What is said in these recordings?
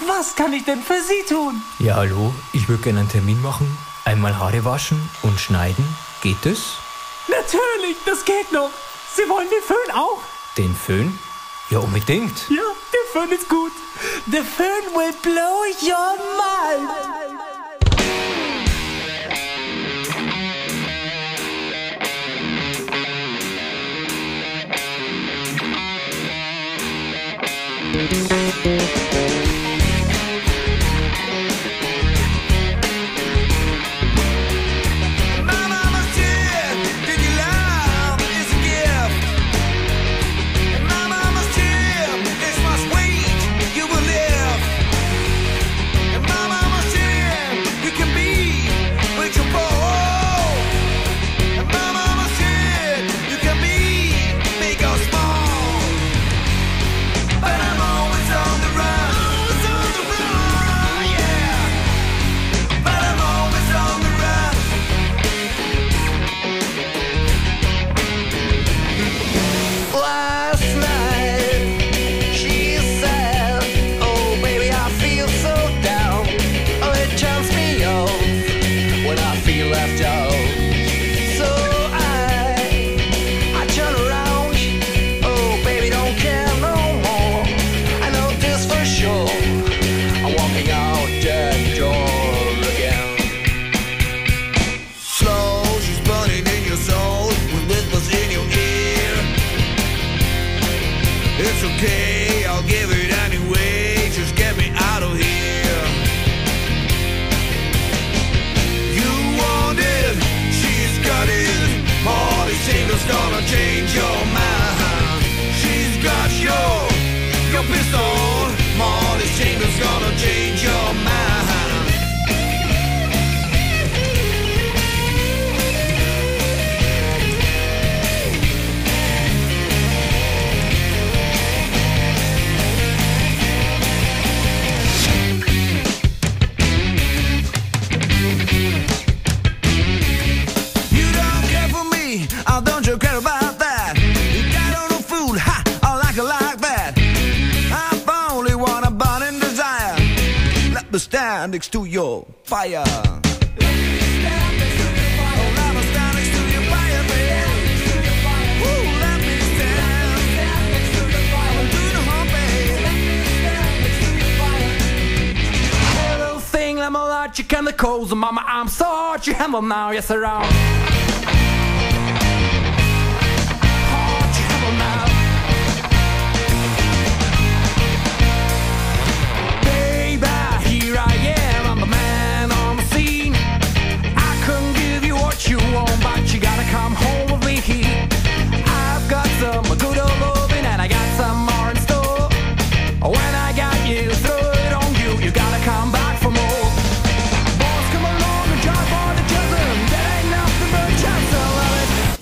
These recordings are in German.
Was kann ich denn für Sie tun? Ja, hallo, ich würde gerne einen Termin machen. Einmal Haare waschen und schneiden. Geht das? Natürlich, das geht noch. Sie wollen den Föhn auch? Den Föhn? Ja, unbedingt. Ja, der Föhn ist gut. The Föhn will blow your mind. It's okay, I'll give it anyway. Just get me out of here. You want it, she's got it. Molly Single's gonna change your mind. She's got your pistol. Molly Single's gonna change your mind. Don't you care about that? You got on a fool, ha! I like it like that. I've only one abundant desire. Let me stand next to your fire. Let me stand next to your fire. Oh, let me stand next to your fire, baby. Ooh, let me stand next to your fire. Do the hump, baby. Let me stand next to your fire. Hey, little thing, let me light you can the coals, mama. I'm so hard, you handle now, yes, around.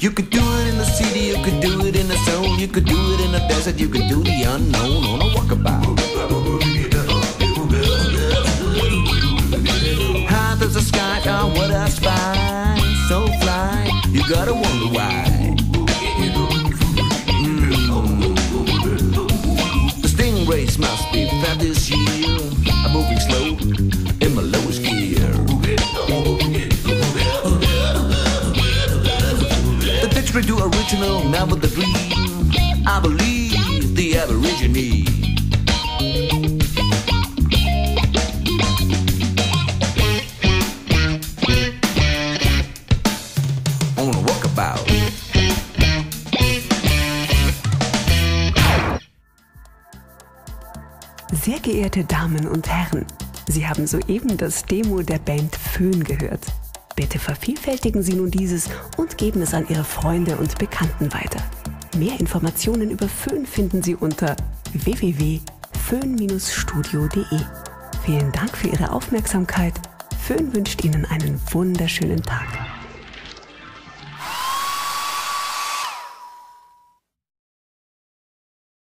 You could do it in the city, you could do it in the zone, you could do it in the desert, you could do the unknown on a walkabout. High as the sky, oh what a spy, so fly, you gotta wonder why. The stingrays must be fat this year, I'm moving slow in my lowest gear. The to original, never the dream. I believe the Aborigine. On a walkabout. Sehr geehrte Damen und Herren, Sie haben soeben das Demo der Band Föhn gehört. Bitte vervielfältigen Sie nun dieses und geben es an Ihre Freunde und Bekannten weiter. Mehr Informationen über Föhn finden Sie unter www.föhn-studio.de. Vielen Dank für Ihre Aufmerksamkeit. Föhn wünscht Ihnen einen wunderschönen Tag.